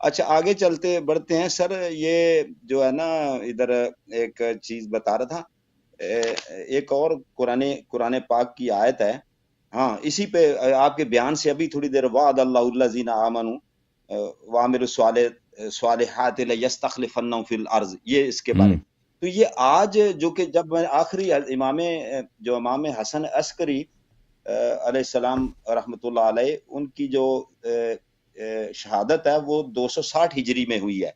اچھا آگے چلتے بڑھتے ہیں سر، یہ جو ہے نا ادھر ایک چیز بتا رہا تھا، ایک اور قرآن پاک کی آیت ہے، ہاں اسی پہ آپ کے بیان سے ابھی تھوڑی دیر، وعد اللہ الذین آمنوا وعملوا الصالحات لیستخلفنہم فی الارض، یہ اس کے بارے میں. تو یہ آج جو کہ جب میں آخری امام حسن عسکری علیہ السلام رحمۃ اللہ علیہ، ان کی جو شہادت ہے وہ 260 ہجری میں ہوئی ہے.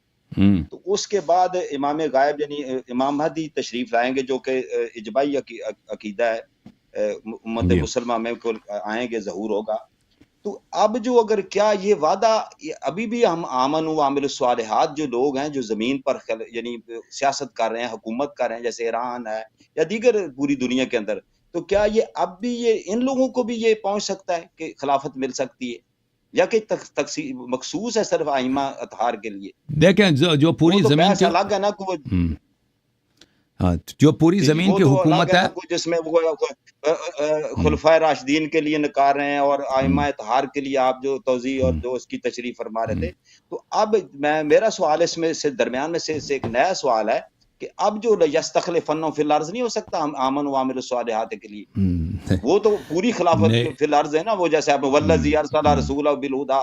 تو اس کے بعد امام غائب یعنی امام مہدی تشریف لائیں گے، جو کہ اجماعی عقیدہ ہے امت مسلمہ میں آئیں گے، ظہور ہوگا. تو اب جو اگر کیا یہ وعدہ ابھی بھی ہم آمن و عامل الصالحات جو لوگ ہیں جو زمین پر یعنی سیاست کر رہے ہیں، حکومت کر رہے ہیں، جیسے ایران ہے یا دیگر پوری دنیا کے اندر، تو کیا یہ اب بھی یہ ان لوگوں کو بھی یہ پہنچ سکتا ہے کہ خلافت مل سکتی ہے، یا کہ مخصوص ہے صرف ائمہ اطہار کے لیے؟ دیکھیں جو پوری زمین کے الگ ہے نا کہ وہ جو پوری زمین کی حکومت ہے، جس میں وہ خلفائے راشدین کے لیے نکار رہے ہیں اور ائمہ اطہار کے لیے آپ جو توضیح اور جو اس کی تشریح فرما رہے تھے. تو اب میرا سوال اس میں سے درمیان میں سے ایک نیا سوال ہے کہ اب جو یستخلفنہم فی الارض نہیں ہو سکتا ہم آمن و عامل الصالحات کے لیے، وہ تو پوری خلافت فی الارض ہے نا، وہ جیسے آپ والذی ارسل رسولہ بالہدی،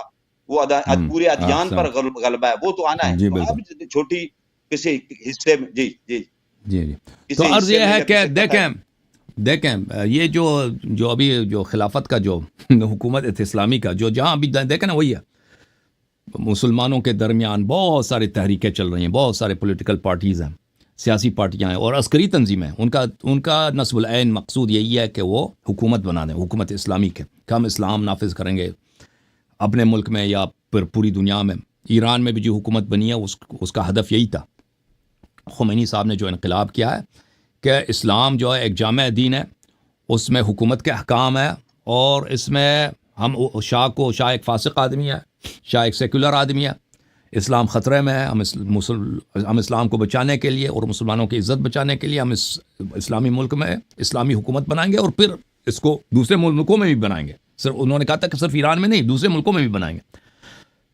وہ پورے ادیان پر غلبہ ہے، وہ تو آنا ہے. تو اب چھوٹی کسی حصے میں جی تو عرض یہ ہے کہ دیکھیں یہ جو ابھی جو خلافت کا جو حکومت اسلامی کا جو جہاں ابھی دیکھیں نا، وہی ہے مسلمانوں کے درمیان بہت ساری تحریکیں چل رہی ہیں، بہت سارے پولیٹیکل پارٹیز ہیں، سیاسی پارٹیاں ہیں اور عسکری تنظیمیں ہیں. ان کا نصب العین مقصود یہی ہے کہ وہ حکومت بنا دیں، حکومت اسلامی کے، کہ ہم اسلام نافذ کریں گے اپنے ملک میں یا پھر پوری دنیا میں. ایران میں بھی جو حکومت بنی ہے اس کا ہدف یہی تھا. خمینی صاحب نے جو انقلاب کیا ہے کہ اسلام جو ہے ایک جامع دین ہے، اس میں حکومت کے احکام ہے، اور اس میں ہم شاہ ایک فاسق آدمی ہے، شاہ ایک سیکولر آدمی ہے، اسلام خطرے میں ہے، ہم اسلام کو بچانے کے لیے اور مسلمانوں کی عزت بچانے کے لیے ہم اس اسلامی ملک میں اسلامی حکومت بنائیں گے، اور پھر اس کو دوسرے ملکوں میں بھی بنائیں گے. صرف انہوں نے کہا تھا کہ صرف ایران میں نہیں، دوسرے ملکوں میں بھی بنائیں گے.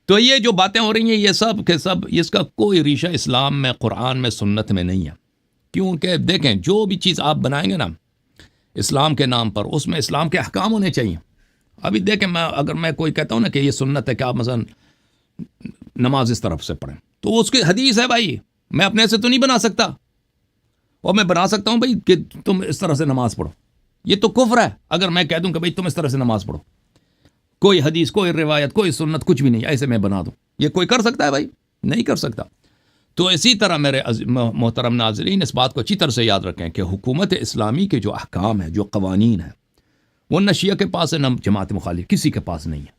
تو یہ جو باتیں ہو رہی ہیں یہ سب کے سب اس کا کوئی ریشہ اسلام میں، قرآن میں، سنت میں نہیں ہے. کیونکہ دیکھیں جو بھی چیز آپ بنائیں گے نا اسلام کے نام پر، اس میں اسلام کے احکام ہونے چاہیے. ابھی دیکھیں اگر میں کوئی کہتا ہوں نا کہ یہ سنت ہے کہ آپ مثلا نماز اس طرف سے پڑھیں، تو اس کی حدیث ہے بھائی، میں اپنے سے تو نہیں بنا سکتا، اور میں بنا سکتا ہوں بھائی کہ تم اس طرح سے نماز پڑھو. یہ تو کفر ہے اگر میں کہہ دوں کہ بھائی تم اس طرح سے نماز پڑھو. کوئی حدیث، کوئی روایت، کوئی سنت، کچھ بھی نہیں، ایسے میں بنا دوں. یہ کوئی کر سکتا ہے بھائی؟ نہیں کر سکتا. تو اسی طرح میرے محترم ناظرین اس بات کو اچھی طرح سے یاد رکھیں کہ حکومت اسلامی کے جو احکام ہیں، جو قوانین ہیں، وہ نہ شیعہ کے پاس ہے نہ جماعت مخالف، کسی کے پاس نہیں ہے.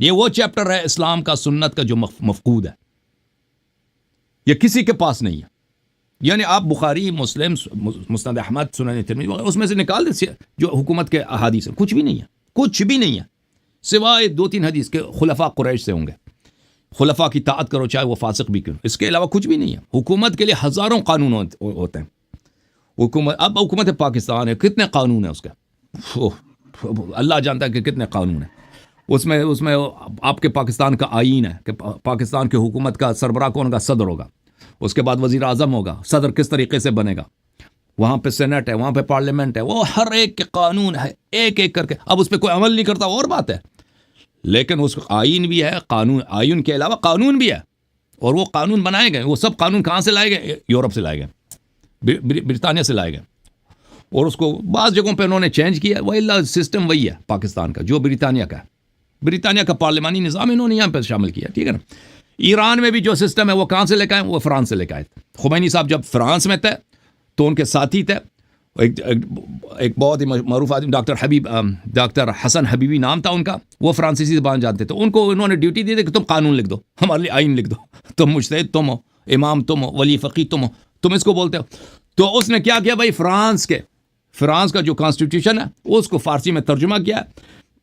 یہ وہ چیپٹر ہے اسلام کا، سنت کا جو مفقود ہے، یہ کسی کے پاس نہیں ہے. یعنی آپ بخاری، مسلم، مسند احمد، سنن ترمذی اس میں سے نکال دیں جو حکومت کے احادیث ہیں، کچھ بھی نہیں ہے، کچھ بھی نہیں ہے سوائے 2-3 حدیث کے خلفاء قریش سے ہوں گے. خلفاء کی طاعت کرو چاہے وہ فاسق بھی کیوں، اس کے علاوہ کچھ بھی نہیں ہے. حکومت کے لیے ہزاروں قانون ہوتے ہیں. اب حکومت پاکستان ہے، کتنے قانون ہیں اس کا، اللہ جانتا ہے کہ کتنے قانون ہیں. اس میں آپ کے پاکستان کا آئین ہے کہ پاکستان کی حکومت کا سربراہ کون ہوگا؟ صدر ہوگا. اس کے بعد وزیر اعظم ہوگا. صدر کس طریقے سے بنے گا؟ وہاں پہ سینٹ ہے، وہاں پہ پارلیمنٹ ہے، وہ ہر ایک کے قانون ہے، ایک ایک کر کے. اب اس پہ کوئی عمل نہیں کرتا اور بات ہے، لیکن اس آئین بھی ہے، قانون، آئین کے علاوہ قانون بھی ہے، اور وہ قانون بنائے گئے. وہ سب قانون کہاں سے لائے گئے؟ یورپ سے لائے گئے، برطانیہ سے لائے گئے، اور اس کو بعض جگہوں پہ انہوں نے چینج کیا. وہ اللہ سسٹم وہی ہے پاکستان کا جو برطانیہ کا ہے. برطانیہ کا پارلیمانی نظام انہوں نے یہاں پہ شامل کیا، ٹھیک ہے نا. ایران میں بھی جو سسٹم ہے وہ کہاں سے لے کے آئے؟ وہ فرانس سے لے کے آئے. خمینی صاحب جب فرانس میں تھے تو ان کے ساتھی تھے ایک بہت ہی معروف آدمی، ڈاکٹر حسن حبیبی نام تھا ان کا. وہ فرانسیسی زبان جانتے تھے. ان کو انہوں نے ڈیوٹی دی تھی کہ تم قانون لکھ دو، ہمارے لیے آئین لکھ دو. تم مجتہد تم ہو، امام تم ہو، ولی فقیہ تم ہو، تم اس کو بولتے ہو. تو اس نے کیا کیا بھائی، فرانس کا جو کانسٹیٹیوشن ہے اس کو فارسی میں ترجمہ کیا.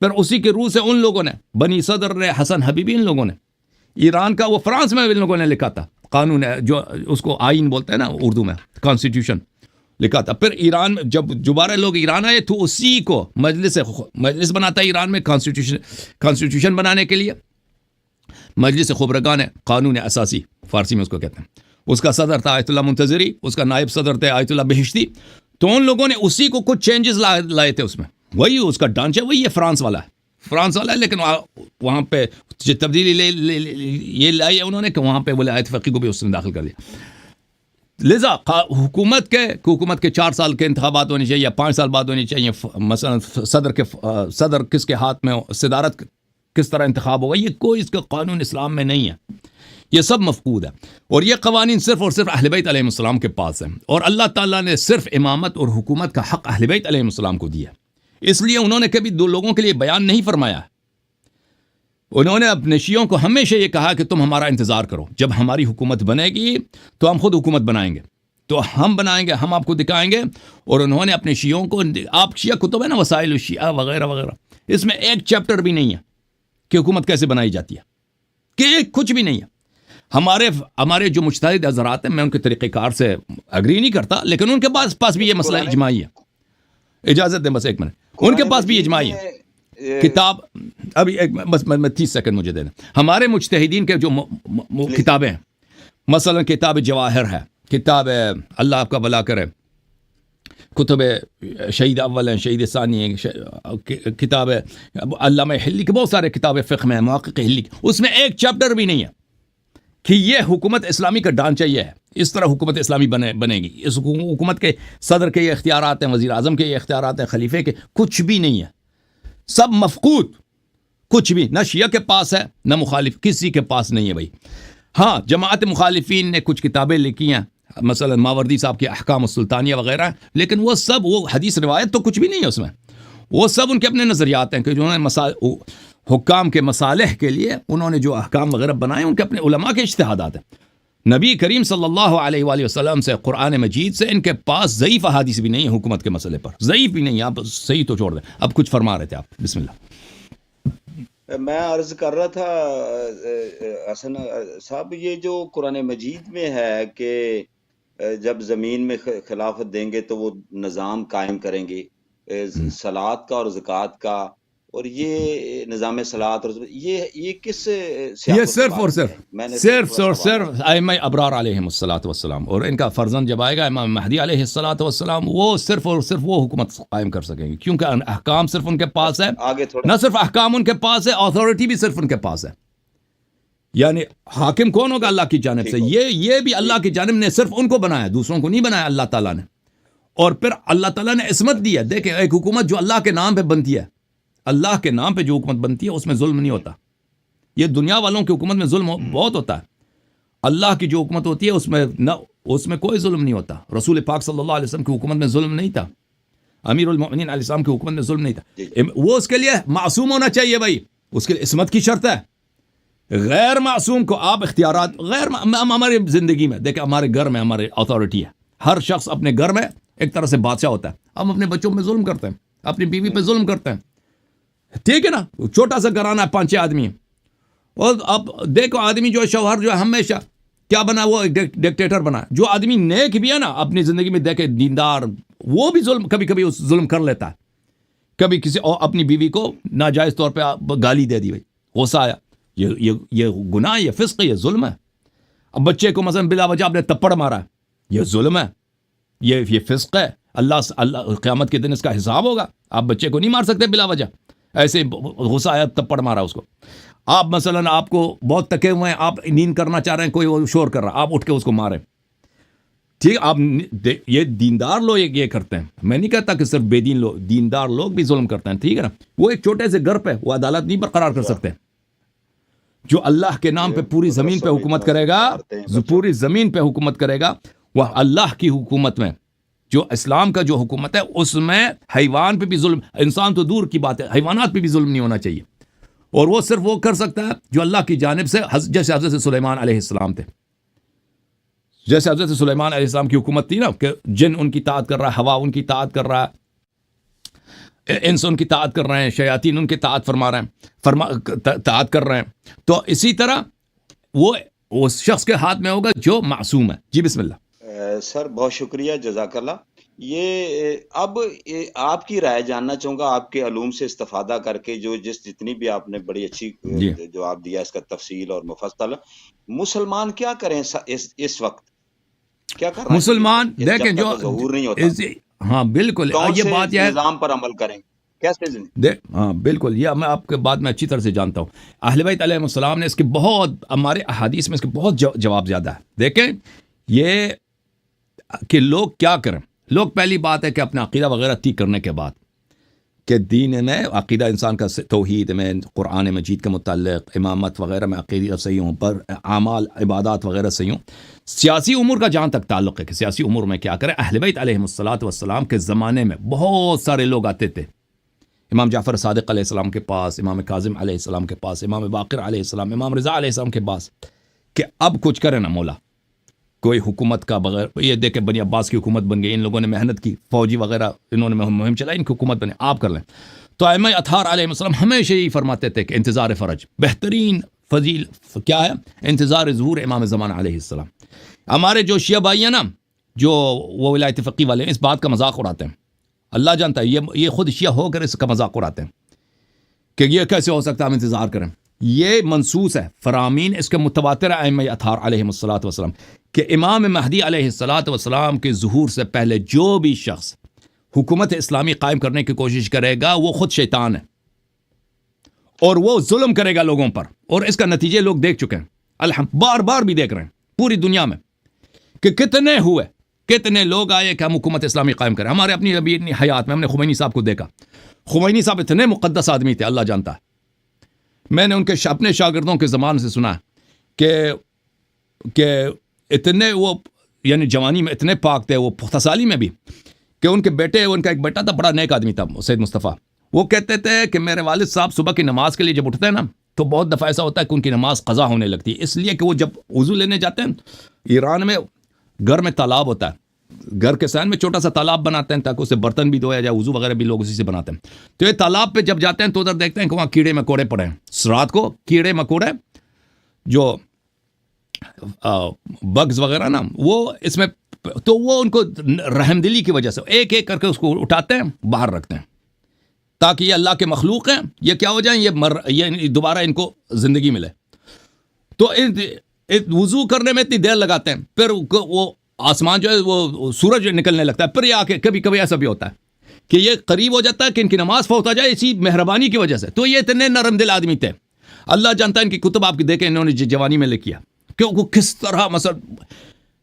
پھر اسی کے روح سے ان لوگوں نے، بنی صدر نے، حسن حبیبی، ان لوگوں نے ایران کا، وہ فرانس میں ان لوگوں نے لکھا تھا قانون ہے جو اس کو آئین بولتے ہیں نا اردو میں، کانسٹیٹیوشن لکھا تھا. پھر ایران میں جب دوبارہ لوگ ایران آئے تو اسی کو مجلس بناتا ہے ایران میں کانسٹیٹیوشن بنانے کے لیے. مجلس خبرگان قانون اساسی فارسی میں اس کو کہتے ہیں. اس کا صدر تھا آیت اللہ منتظری, اس کا نائب صدر تھے آیت اللہ بہشتی. تو ان لوگوں نے اسی کو کچھ چینجز لائے تھے اس میں, وہی اس کا ڈھانچہ وہی ہے, فرانس والا ہے, لیکن وہاں پہ تبدیلی یہ لائی ہے انہوں نے کہ وہاں پہ ولایت فقیہ کو بھی اس نے داخل کر دیا. لذا حکومت کے 4 سال کے انتخابات ہونے چاہیے یا 5 سال بعد ہونی چاہیے. مثلا صدر کس کے ہاتھ میں ہو, صدارت کس طرح انتخاب ہوگا, یہ کوئی اس کا قانون اسلام میں نہیں ہے, یہ سب مفقود ہے. اور یہ قوانین صرف اور صرف اہل بیت علیہ السلام کے پاس ہیں, اور اللہ تعالیٰ نے صرف امامت اور حکومت کا حق اہل بیت علیہ السلام کو دیا. اس لیے انہوں نے کبھی 2 لوگوں کے لیے بیان نہیں فرمایا. انہوں نے اپنے شیعوں کو ہمیشہ یہ کہا کہ تم ہمارا انتظار کرو, جب ہماری حکومت بنے گی تو ہم خود حکومت بنائیں گے, تو ہم بنائیں گے, ہم آپ کو دکھائیں گے. اور انہوں نے اپنے شیعوں کو, آپ شیعہ کتب ہے نا وسائل الشیعہ وغیرہ وغیرہ, اس میں ایک چیپٹر بھی نہیں ہے کہ حکومت کیسے بنائی جاتی ہے, کہ کچھ بھی نہیں ہے. ہمارے جو مجتہد حضرات ہیں, میں ان کے طریقہ کار سے اگری نہیں کرتا, لیکن ان کے پاس بھی یہ مسئلہ اجماعی ہے. اجازت دیں بس 1 منٹ, ان کے پاس بھی اجماعی ہے. کتاب ابھی بس میں 30 سیکنڈ مجھے دے دیں. ہمارے مجتہدین کے جو کتابیں ہیں, مثلا کتاب جواہر ہے, کتاب اللہ آپ کا بھلا کرے, کتب شہید اول ہیں, شہید ثانی ہیں, کتاب علامہ حلی کے بہت سارے کتاب فقہ میں, محقق حلی, اس میں ایک چیپٹر بھی نہیں ہے کہ یہ حکومت اسلامی کا ڈھانچہ یہ ہے, اس طرح حکومت اسلامی بنے گی. اس حکومت کے صدر کے یہ اختیارات ہیں, وزیر اعظم کے یہ اختیارات ہیں, خلیفے کے, کچھ بھی نہیں ہے, سب مفقود. کچھ بھی نہ شیعہ کے پاس ہے نہ مخالف, کسی کے پاس نہیں ہے بھائی. ہاں جماعت مخالفین نے کچھ کتابیں لکھی ہیں, مثلا ماوردی صاحب کے احکام السلطانیہ وغیرہ, لیکن وہ حدیث روایت تو کچھ بھی نہیں ہے اس میں. وہ سب ان کے اپنے نظریات ہیں کہ جو انہوں نے حکام کے مصالح کے لیے انہوں نے جو احکام وغیرہ بنائے, ان کے اپنے علماء کے اجتہادات ہیں. نبی کریم صلی اللہ علیہ وآلہ وسلم سے, قرآن مجید سے ان کے پاس ضعیف احادیث بھی نہیں ہے حکومت کے مسئلے پر, ضعیف بھی نہیں ہے. آپ صحیح تو چھوڑ دیں. اب کچھ فرما رہے تھے آپ, بسم اللہ. میں عرض کر رہا تھا حسن صاحب, یہ جو قرآن مجید میں ہے کہ جب زمین میں خلافت دیں گے تو وہ نظام قائم کریں گے صلاۃ کا اور زکوٰۃ کا, اور یہ نظام صلاۃ اور یہ کس یہ صرف اور صرف ائمہ ابرار علیہم الصلوۃ والسلام, اور ان کا فرزند جب آئے گا امام مہدی علیہ الصلوۃ والسلام, وہ صرف اور صرف وہ حکومت قائم کر سکیں گے, کیونکہ احکام صرف ان کے پاس ہے. نہ صرف احکام ان کے پاس ہے, اتھارٹی بھی صرف ان کے پاس ہے. یعنی حاکم کون ہوگا؟ اللہ کی جانب سے. یہ بھی اللہ کی جانب نے صرف ان کو بنایا, دوسروں کو نہیں بنایا اللہ تعالیٰ نے. اور پھر اللہ تعالیٰ نے عصمت دی ہے. دیکھیں, ایک حکومت جو اللہ کے نام پہ بنتی ہے, اللہ کے نام پہ جو حکومت بنتی ہے اس میں ظلم نہیں ہوتا. یہ دنیا والوں کی حکومت میں ظلم بہت ہوتا ہے. اللہ کی جو حکومت ہوتی ہے اس میں کوئی ظلم نہیں ہوتا. رسول پاک صلی اللہ علیہ وسلم کی حکومت میں ظلم نہیں تھا, امیر المؤمنین علیہ السلام کی حکومت میں ظلم نہیں تھا. وہ اس کے لیے معصوم ہونا چاہیے بھائی, اس کے لیے عصمت کی شرط ہے. غیر معصوم کو آپ اختیارات ہماری زندگی میں دیکھیں, ہمارے گھر میں ہمارے اتھارٹی ہے. ہر شخص اپنے گھر میں ایک طرح سے بادشاہ ہوتا ہے. ہم اپنے بچوں پہ ظلم کرتے ہیں, اپنی بیوی پہ ظلم کرتے ہیں, ٹھیک ہے نا. چھوٹا سا گھرانہ ہے, 5-6 آدمی ہیں, اور اب دیکھو آدمی جو شوہر جو ہے ہمیشہ کیا بنا, وہ ڈکٹیٹر بنا. جو آدمی نیک بھی ہے نا اپنی زندگی میں, دیکھے دیندار, وہ بھی ظلم کبھی اس ظلم کر لیتا ہے. کبھی کسی اور اپنی بیوی کو ناجائز طور پہ گالی دے دی, بھائی غصہ آیا, یہ گناہ, یہ فسق, یہ ظلم ہے. اب بچے کو مثلا بلا وجہ آپ نے تپڑ مارا, یہ ظلم ہے, یہ فسق ہے. اللہ قیامت کے دن اس کا حساب ہوگا. آپ بچے کو نہیں مار سکتے بلا وجہ, ایسے غصہ آیا تپڑ مارا اس کو. آپ مثلا آپ کو بہت تکے ہوئے ہیں, آپ نیند کرنا چاہ رہے ہیں, کوئی شور کر رہا, آپ اٹھ کے اس کو مارے, ٹھیک. آپ یہ دیندار لوگ یہ کرتے ہیں. میں نہیں کہتا کہ صرف بے دین لوگ, دیندار لوگ بھی ظلم کرتے ہیں, ٹھیک ہے نا. وہ ایک چھوٹے سے گھر پہ وہ عدالت نہیں برقرار کر سکتے. جو اللہ کے نام پہ پوری زمین پہ حکومت کرے گا, پوری زمین پہ حکومت کرے گا, وہ اللہ کی حکومت میں, جو اسلام کا جو حکومت ہے اس میں حیوان پہ بھی ظلم, انسان تو دور کی بات ہے, حیوانات پہ بھی ظلم نہیں ہونا چاہیے. اور وہ صرف وہ کر سکتا ہے جو اللہ کی جانب سے, جیسے حضرت سلیمان علیہ السلام تھے. جیسے حضرت سلیمان علیہ السلام کی حکومت تھی نا, کہ جن ان کی اطاعت کر رہا ہے, ہوا ان کی اطاعت کر رہا ہے, انس ان کی اطاعت کر رہے ہیں, شیاطین ان کی اطاعت فرما رہے ہیں, اطاعت کر رہے ہیں. تو اسی طرح وہ اس شخص کے ہاتھ میں ہوگا جو معصوم ہے. جی بسم اللہ. سر بہت شکریہ, جزاک اللہ. یہ اب آپ کی رائے جاننا چاہوں گا، آپ کے علوم سے استفادہ کر کے، جو جتنی بھی آپ نے بڑی اچھی جواب دیا اس کا تفصیل اور مفصل، مسلمان کیا کریں اس وقت، کیا کرنا مسلمان چاہیے دیکھیں جب جو تک ظہور نہیں ہوتا؟ ہاں بالکل کون یہ سے بات یہ نظام پر عمل کریں، کیسے ہاں بالکل، یہ میں آپ کے بات میں اچھی طرح سے جانتا ہوں. اہل بیت علیہ السلام نے اس کے بہت، ہمارے احادیث میں اس کے بہت جواب زیادہ ہے. دیکھیں یہ کہ لوگ کیا کریں. لوگ پہلی بات ہے کہ اپنا عقیدہ وغیرہ ٹھیک کرنے کے بعد کہ دین میں عقیدہ انسان کا توحید میں، قرآن مجید کے متعلق، امامت وغیرہ میں عقیدہ صحیح ہوں، پر اعمال عبادات وغیرہ صحیح ہوں. سیاسی امور کا جہاں تک تعلق ہے کہ سیاسی امور میں کیا کریں، اہل بیت علیہ السلام کے زمانے میں بہت سارے لوگ آتے تھے امام جعفر صادق علیہ السلام کے پاس، امام کاظم علیہ السلام کے پاس، امام باقر علیہ السلام، امام رضا علیہ السلام کے پاس کہ اب کچھ کرے نا مولا، کوئی حکومت کا بغیر، یہ دیکھ کے بنی عباس کی حکومت بن گئی، ان لوگوں نے محنت کی، فوجی وغیرہ انہوں نے مہم چلائی، ان کی حکومت بنے، آپ کر لیں. تو ائمہ اطہار علیہ السلام ہمیشہ یہی فرماتے تھے کہ انتظار فرج بہترین فضیل کیا ہے، انتظار ظہور امام زمان علیہ السلام. ہمارے جو شیعہ بھائی ہیں نا، جو وہ ولایت فقی والے ہیں، اس بات کا مذاق اڑاتے ہیں. اللہ جانتا ہے یہ خود شیعہ ہو کر اس کا مذاق اڑاتے ہیں کہ یہ کیسے ہو سکتا ہے ہم انتظار کریں. یہ منصوص ہے، فرامین اس کے متواتر ائمہ اطہار علیہ السلام کہ امام مہدی علیہ السلام کے ظہور سے پہلے جو بھی شخص حکومت اسلامی قائم کرنے کی کوشش کرے گا وہ خود شیطان ہے اور وہ ظلم کرے گا لوگوں پر، اور اس کا نتیجے لوگ دیکھ چکے ہیں، بار بار بھی دیکھ رہے ہیں پوری دنیا میں کہ کتنے لوگ آئے کہ ہم حکومت اسلامی قائم کریں. ہمارے اپنی حیات میں ہم نے خمینی صاحب کو دیکھا. خمینی صاحب اتنے مقدس آدمی تھے، اللہ جانتا ہے. میں نے ان کے اپنے شاگردوں کے زبان سے سنا کہ اتنے وہ یعنی جوانی میں اتنے پاک تھے، وہ پختہ سالی میں بھی، کہ ان کا ایک بیٹا تھا، بڑا نیک آدمی تھا، سید مصطفیٰ. وہ کہتے تھے کہ میرے والد صاحب صبح کی نماز کے لیے جب اٹھتے ہیں نا تو بہت دفعہ ایسا ہوتا ہے کہ ان کی نماز قضا ہونے لگتی ہے، اس لیے کہ وہ جب وضو لینے جاتے ہیں، ایران میں گھر میں تالاب ہوتا ہے، گھر کے سائن میں چھوٹا سا تالاب بناتے ہیں تاکہ اسے برتن بھی دھویا جائے، وضو وغیرہ بھی لوگ اسی سے بناتے ہیں. تو یہ تالاب پہ جب جاتے ہیں تو ادھر دیکھتے ہیں کہ وہاں کیڑے مکوڑے پڑے ہیں. رات کو کیڑے مکوڑے جو بگز وغیرہ نا، وہ اس میں، تو وہ ان کو رحم دلی کی وجہ سے ایک ایک کر کے اس کو اٹھاتے ہیں، باہر رکھتے ہیں تاکہ یہ اللہ کے مخلوق ہیں، یہ کیا ہو جائیں، یہ دوبارہ ان کو زندگی ملے. تو وضو کرنے میں اتنی دیر لگاتے ہیں، پھر وہ آسمان جو ہے وہ سورج نکلنے لگتا ہے، پھر یہ آ کے کبھی کبھی ایسا بھی ہوتا ہے کہ یہ قریب ہو جاتا ہے کہ ان کی نماز فوت ہو جائے اسی مہربانی کی وجہ سے. تو یہ اتنے نرم دل آدمی تھے، اللہ جانتا ہے ان کی کتب آپ کی دیکھیں انہوں نے جوانی میں لکھی ہے کہ وہ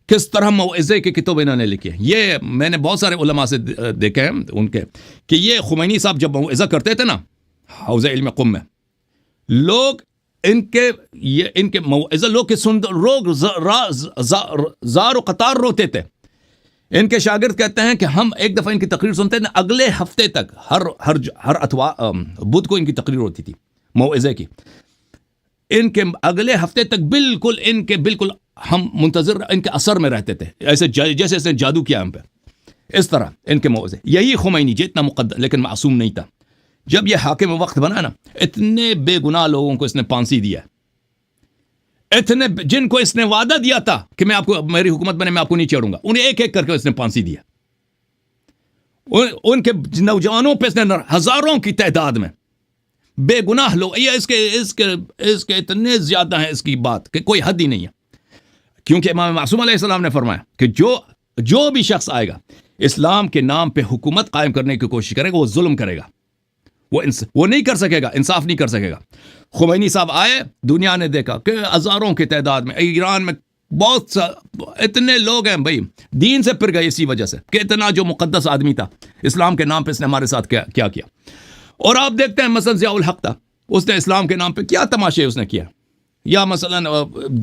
کس طرح موعظے کی کتب انہوں نے لکھی ہے. یہ میں نے بہت سارے علماء سے دیکھے ہیں ان کے کہ یہ خمینی صاحب جب موعظہ کرتے تھے نا حوض علم قم میں، لوگ ان کے موعظہ لوگ کے سن لوگ زار و قطار روتے تھے. ان کے شاگرد کہتے ہیں کہ ہم ایک دفعہ ان کی تقریر سنتے ہیں، اگلے ہفتے تک ہر اتوار بدھ کو ان کی تقریر ہوتی تھی موعظے کی. ان کے اگلے ہفتے تک بالکل ہم منتظر ان کے اثر میں رہتے تھے، ایسے جیسے جادو کیا ہم پہ، اس طرح ان کے موعظے. یہی خمینی جتنا مقدس لیکن معصوم نہیں تھا. جب یہ حاکم وقت بنا نا، اتنے بے گناہ لوگوں کو اس نے پھانسی دیا، اتنے جن کو اس نے وعدہ دیا تھا کہ میں آپ کو، میری حکومت بنے میں آپ کو نہیں چھوڑوں گا، انہیں ایک ایک کر کے اس نے پھانسی دیا. ان کے نوجوانوں پہ اس نے ہزاروں کی تعداد میں بے گناہ لوگ، یہ اس کے اتنے زیادہ ہیں اس کی بات کہ کوئی حد ہی نہیں ہے. کیونکہ امام معصوم علیہ السلام نے فرمایا کہ جو بھی شخص آئے گا اسلام کے نام پہ حکومت قائم کرنے کی کوشش کرے گا، وہ ظلم کرے گا، وہ نہیں کر سکے گا، انصاف نہیں کر سکے گا. خمینی صاحب آئے، دنیا نے دیکھا کہ ہزاروں کی تعداد میں ایران میں بہت اتنے لوگ ہیں بھائی دین سے پھر گئے اسی وجہ سے کہ اتنا جو مقدس آدمی تھا اسلام کے نام پہ اس نے ہمارے ساتھ کیا کیا. اور آپ دیکھتے ہیں مثلا ضیاء الحق تھا، اس نے اسلام کے نام پہ کیا تماشے اس نے کیا. یا مثلا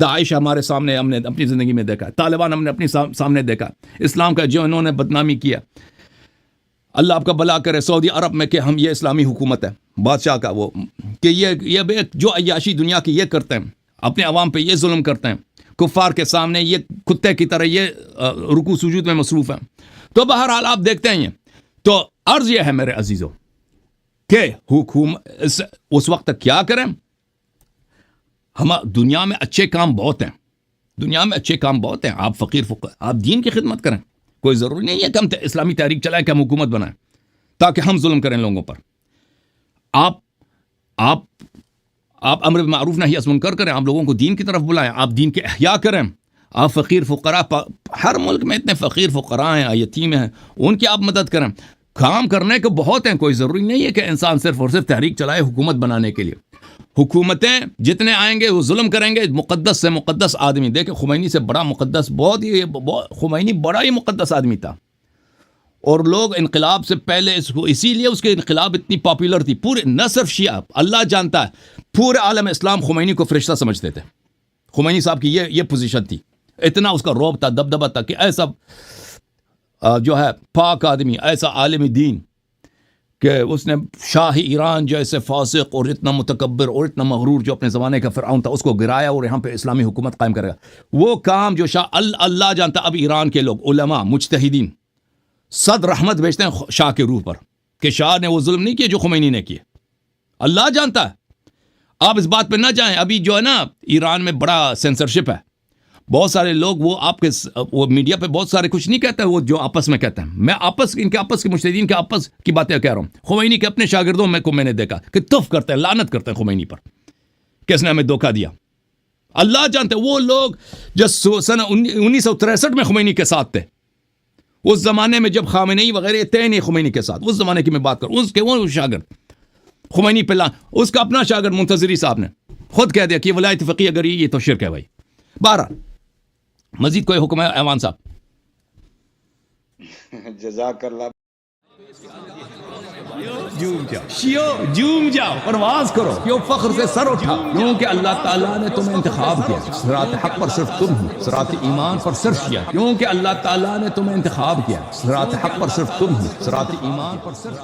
داعش ہمارے سامنے ہم نے اپنی زندگی میں دیکھا، طالبان ہم نے اپنی سامنے دیکھا، اسلام کا جو انہوں نے بدنامی کیا. اللہ آپ کا بھلا کرے سعودی عرب میں کہ ہم یہ اسلامی حکومت ہے بادشاہ کا، وہ کہ یہ جو عیاشی دنیا کی یہ کرتے ہیں، اپنے عوام پہ یہ ظلم کرتے ہیں، کفار کے سامنے یہ کتے کی طرح یہ رکوع سجود میں مصروف ہیں. تو بہرحال آپ دیکھتے ہیں. تو عرض یہ ہے میرے عزیزوں کہ حکومت اس وقت تک کیا کریں. ہم دنیا میں اچھے کام بہت ہیں، دنیا میں اچھے کام بہت ہیں. آپ فقیر آپ دین کی خدمت کریں، کوئی ضروری نہیں ہے کہ ہم اسلامی تحریک چلائیں کہ ہم حکومت بنائیں تاکہ ہم ظلم کریں لوگوں پر. آپ امر معروف نہی عن منکر کریں, آپ لوگوں کو دین کی طرف بلائیں, آپ دین کے احیاء کریں. آپ فقیر فقراء, ہر ملک میں اتنے فقیر فقراء ہیں, یتیم ہیں, ان کی آپ مدد کریں. کام کرنے کے بہت ہیں, کوئی ضروری نہیں ہے کہ انسان صرف اور صرف تحریک چلائے حکومت بنانے کے لیے. حکومتیں جتنے آئیں گے وہ ظلم کریں گے. مقدس سے مقدس آدمی, دیکھیں خمینی سے بڑا مقدس, خمینی بڑا ہی مقدس آدمی تھا, اور لوگ انقلاب سے پہلے اسی لیے اس کے انقلاب اتنی پاپولر تھی. پورے نہ صرف شیعہ, اللہ جانتا ہے, پورے عالم اسلام خمینی کو فرشتہ سمجھتے تھے. خمینی صاحب کی یہ پوزیشن تھی, اتنا اس کا رعب تھا, دبدبہ تھا کہ ایسا جو ہے پاک آدمی, ایسا عالم دین کہ اس نے شاہ ایران جیسے فاسق اور اتنا متکبر اور اتنا مغرور جو اپنے زمانے کا فرعون تھا اس کو گرایا اور یہاں پہ اسلامی حکومت قائم کرے گا. وہ کام جو اللہ جانتا. اب ایران کے لوگ علماء مجتہدین صد رحمت بھیجتے ہیں شاہ کے روح پر کہ شاہ نے وہ ظلم نہیں کیے جو خمینی نے کیے. اللہ جانتا ہے. آپ اس بات پہ نہ جائیں. ابھی جو ہے نا ایران میں بڑا سینسرشپ ہے, بہت سارے لوگ وہ میڈیا پہ بہت سارے کچھ نہیں کہتے, وہ جو آپس میں کہتے ہیں. میں ان کے آپس کے مجتہدین کے آپس کی باتیں کہہ رہا ہوں. خمینی کے اپنے شاگردوں میں نے دیکھا کہ تف کرتے ہیں, لعنت کرتے ہیں خمینی پر, کس نے ہمیں دھوکہ دیا. اللہ جانتے ہیں. وہ لوگ جو سن 1963 میں خمینی کے ساتھ تھے, اس زمانے میں جب خامنئی وغیرہ تھے نہیں خمینی کے ساتھ, اس زمانے کی میں بات کروں, اس کے وہ شاگرد خمینی پہ اس کا اپنا شاگرد منتظری صاحب نے خود کہہ دیا کہ ولایت فقیہ اگر یہ تو شرک ہے بھائی. بہرحال مزید کوئی حکم ہے ایوان صاحب؟ جزاک اللہ. جوم جاؤ, پرواز کرو, کیوں فخر سے سر اٹھا, کیونکہ اللہ تعالیٰ نے تمہیں انتخاب کیا. صراط حق پر صرف تم ہو, صراط ایمان پر صرف کیا, کیونکہ اللہ تعالیٰ نے تمہیں انتخاب کیا. صراط حق پر صرف تم ہو, صراط ایمان پر صرف